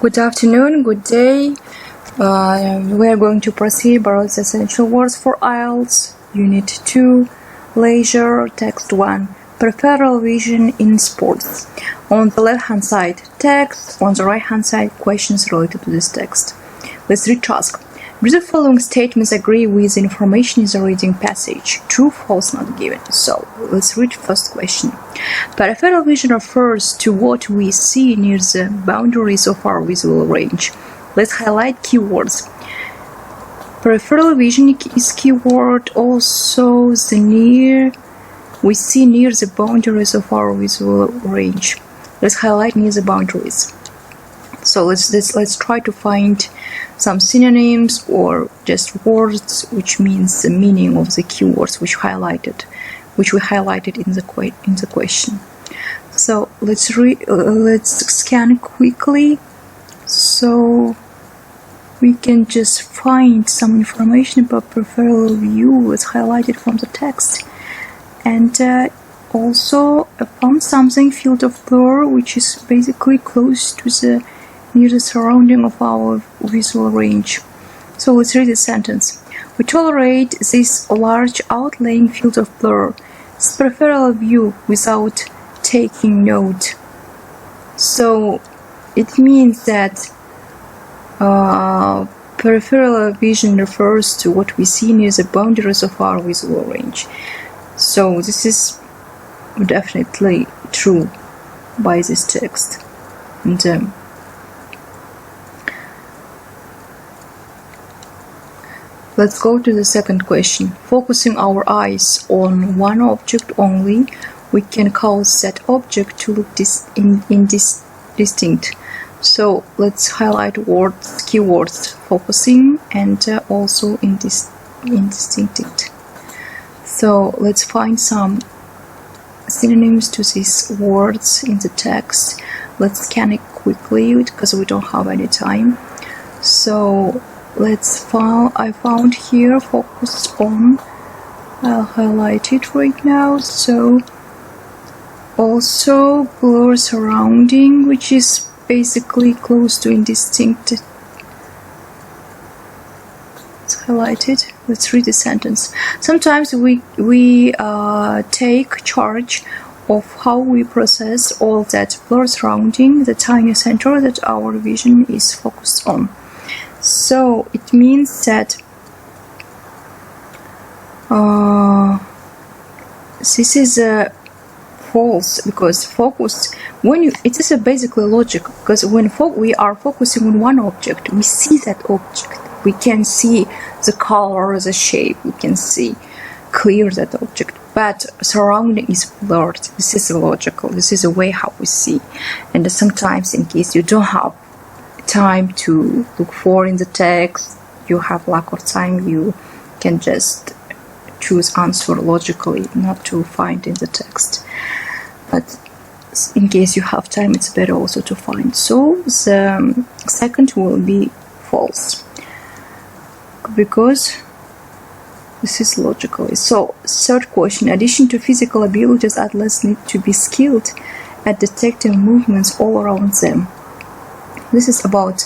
Good afternoon, good day. We are going to proceed Barron's Essential Words for IELTS, Unit 2, Leisure, Text 1, Peripheral Vision in Sports. On the left-hand side, text. On the right-hand side, questions related to this text. Let's read task. Do the following statements agree with the information in the reading passage? True, false, not given. So, let's read first question. Peripheral vision refers to what we see near the boundaries of our visual range. Let's highlight keywords. Peripheral vision is keyword, also the near we see near the boundaries of our visual range. Let's highlight near the boundaries. So let's try to find some synonyms or just words which means the meaning of the keywords which we highlighted in the question. So let's scan quickly so we can just find some information about peripheral view as highlighted from the text. And also I found something field of blur, which is basically close to the near the surrounding of our visual range. So let's read the sentence. We tolerate this large outlying field of blur, this peripheral view, without taking note. So it means that peripheral vision refers to what we see near the boundaries of our visual range. So this is definitely true by this text. And let's go to the second question. Focusing our eyes on one object only, we can cause that object to look indistinct. So let's highlight keywords focusing and also indistinct. So let's find some synonyms to these words in the text. Let's scan it quickly because we don't have any time. So I found here focus on. I'll highlight it right now. So also blur surrounding, which is basically close to indistinct. It's highlighted. Let's read the sentence. Sometimes we take charge of how we process all that blur surrounding the tiny center that our vision is focused on. So it means that this is false, because focus it is basically logic, because when we are focusing on one object, we see that object, we can see the color, the shape, we can see clear that object, but surrounding is blurred. This is logical, this is the way how we see. And sometimes in case you don't have time to look for in the text, you have lack of time, you can just choose answer logically, not to find in the text. But in case you have time, it's better also to find. So the second will be false, because this is logically. So third question. In addition to physical abilities, athletes need to be skilled at detecting movements all around them. This is about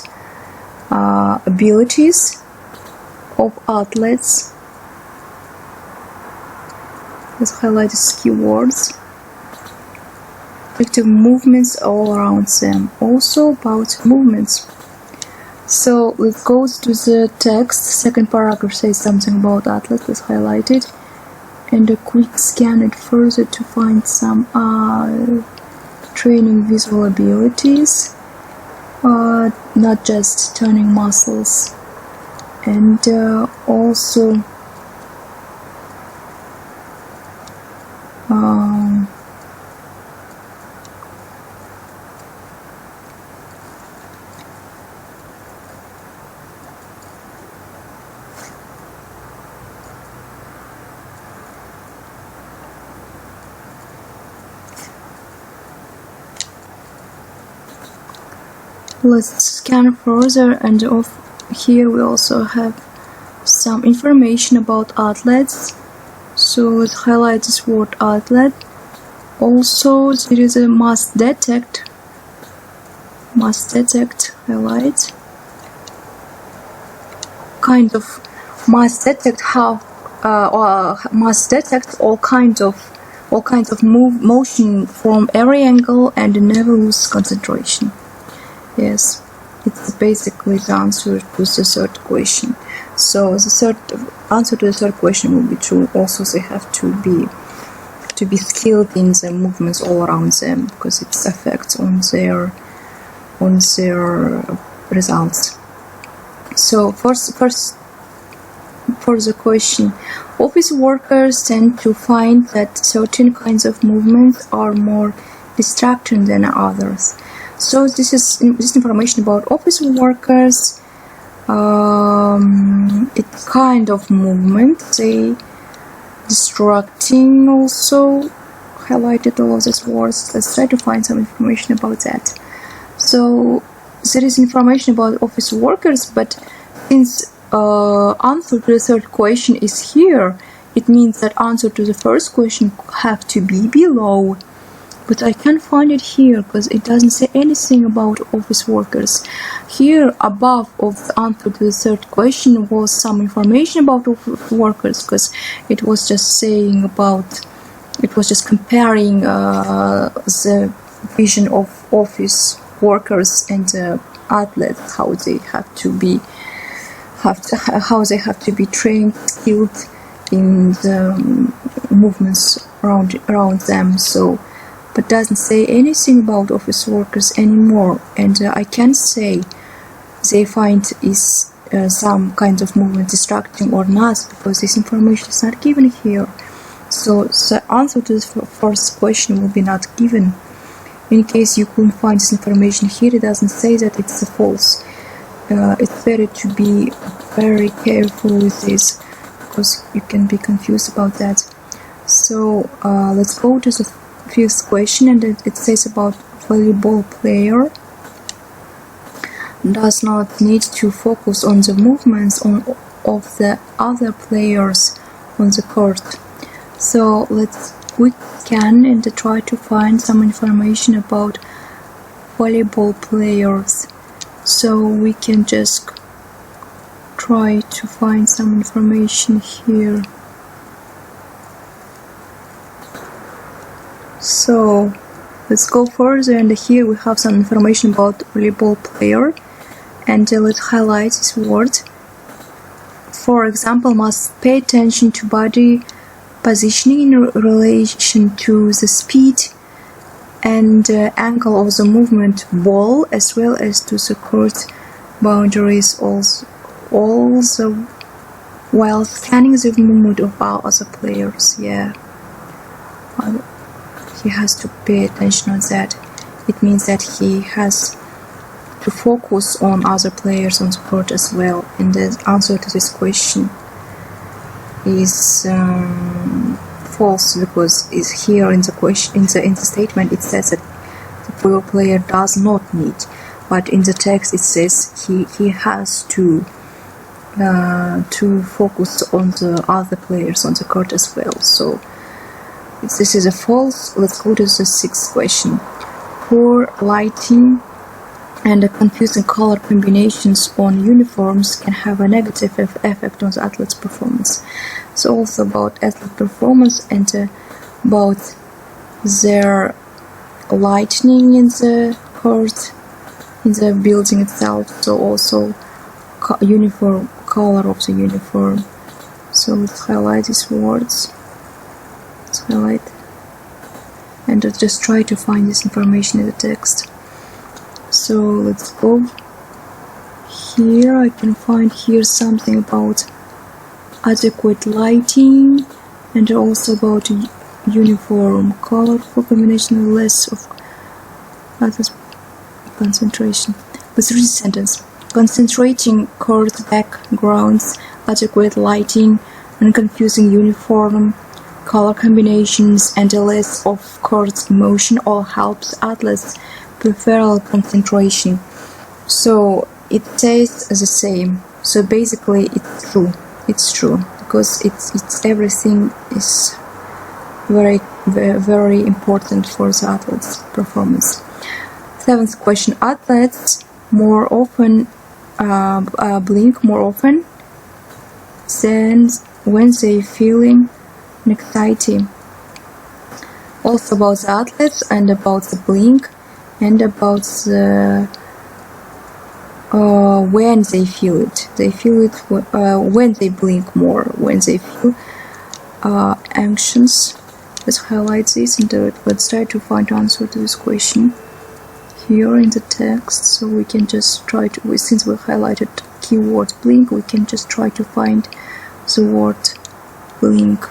abilities of athletes. Let's highlight these keywords. Detecting movements all around them. Also about movements. So let's go to the text. Second paragraph says something about athletes. Let's highlight it and a quick scan it further to find some training visual abilities. Not just turning muscles, and also let's scan further, and here we also have some information about athletes. So let's highlight this word athlete. Also there is a must detect must detect, highlight, kind of must detect how or must detect all kinds of motion from every angle and never lose concentration. Yes, it's basically the answer to the third question. So the third answer to the third question will be true. Also, they have to be skilled in the movements all around them, because it affects on their results. So first for the question, office workers tend to find that certain kinds of movements are more distracting than others. So this information about office workers. It's kind of movement, they distracting, also highlighted all of these words. Let's try to find some information about that. So there is information about office workers, but since answer to the third question is here, it means that answer to the first question have to be below. But I can't find it here because it doesn't say anything about office workers. Here above of the answer to the third question was some information about office workers, because it was just saying about, it was just comparing the vision of office workers and the athletes, how they have to be trained, skilled in the movements around them. So, but doesn't say anything about office workers anymore, and I can't say they find is some kind of movement distracting or not, because this information is not given here. So the answer to the first question will be not given. In case you couldn't find this information here, it doesn't say that it's false. It's better to be very careful with this, because you can be confused about that. So let's go to the fifth question, and it says about volleyball player does not need to focus on the movements of the other players on the court. So let's quick scan and try to find some information about volleyball players. So we can just try to find some information here. So let's go further, and here we have some information about volleyball player, and let's highlight this word. For example, must pay attention to body positioning in relation to the speed and angle of the movement ball, as well as to the court boundaries, also while scanning the movement of our other players. Yeah, he has to pay attention on that. It means that he has to focus on other players on the court as well. And the answer to this question is false, because is here in the question, in the statement it says that the pro player does not need, but in the text it says he has to focus on the other players on the court as well. So this is a false. Let's go to the sixth question. Poor lighting and confusing color combinations on uniforms can have a negative effect on the athlete's performance. So also about athlete performance and about their lighting in the court, in the building itself. So also uniform color of the uniform. So let's highlight these words. Let's highlight and just try to find this information in the text. So let's go here. I can find here something about adequate lighting and also about uniform color for combination less of others concentration. Let's read the sentence. Concentrating court backgrounds, adequate lighting, and confusing uniform color combinations, and a less of court emotion all helps athletes peripheral concentration. So it says the same. So basically it's true. It's true because it's everything is very, very, very important for the athlete's performance. Seventh question. Athletes more often blink more often than when they feeling anxiety. Also about the athletes and about the blink and about the when they feel it. They feel it when they blink more, when they feel anxious. Let's highlight this and let's try to find answer to this question here in the text. So we can just try to, since we highlighted keyword blink, we can just try to find the word blink.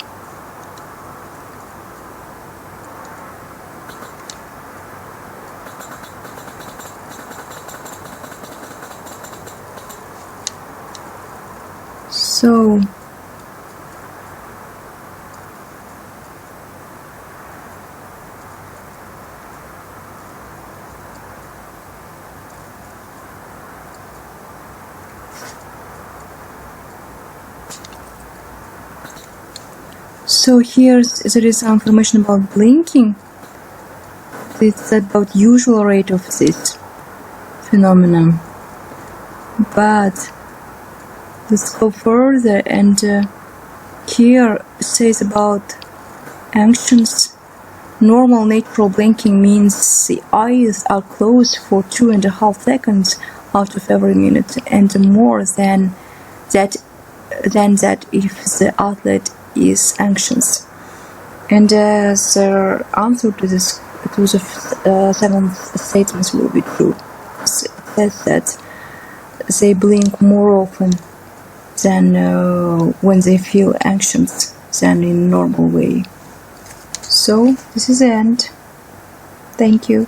So here there is some information about blinking. It's about usual rate of this phenomenon. But let's go further, and here it says about anxious. Normal natural blinking means the eyes are closed for 2.5 seconds out of every minute, and more than that if the athlete is anxious. And the answer to this, to the seventh statement will be true. It says that they blink more often than when they feel anxious than in normal way. So this is the end. Thank you.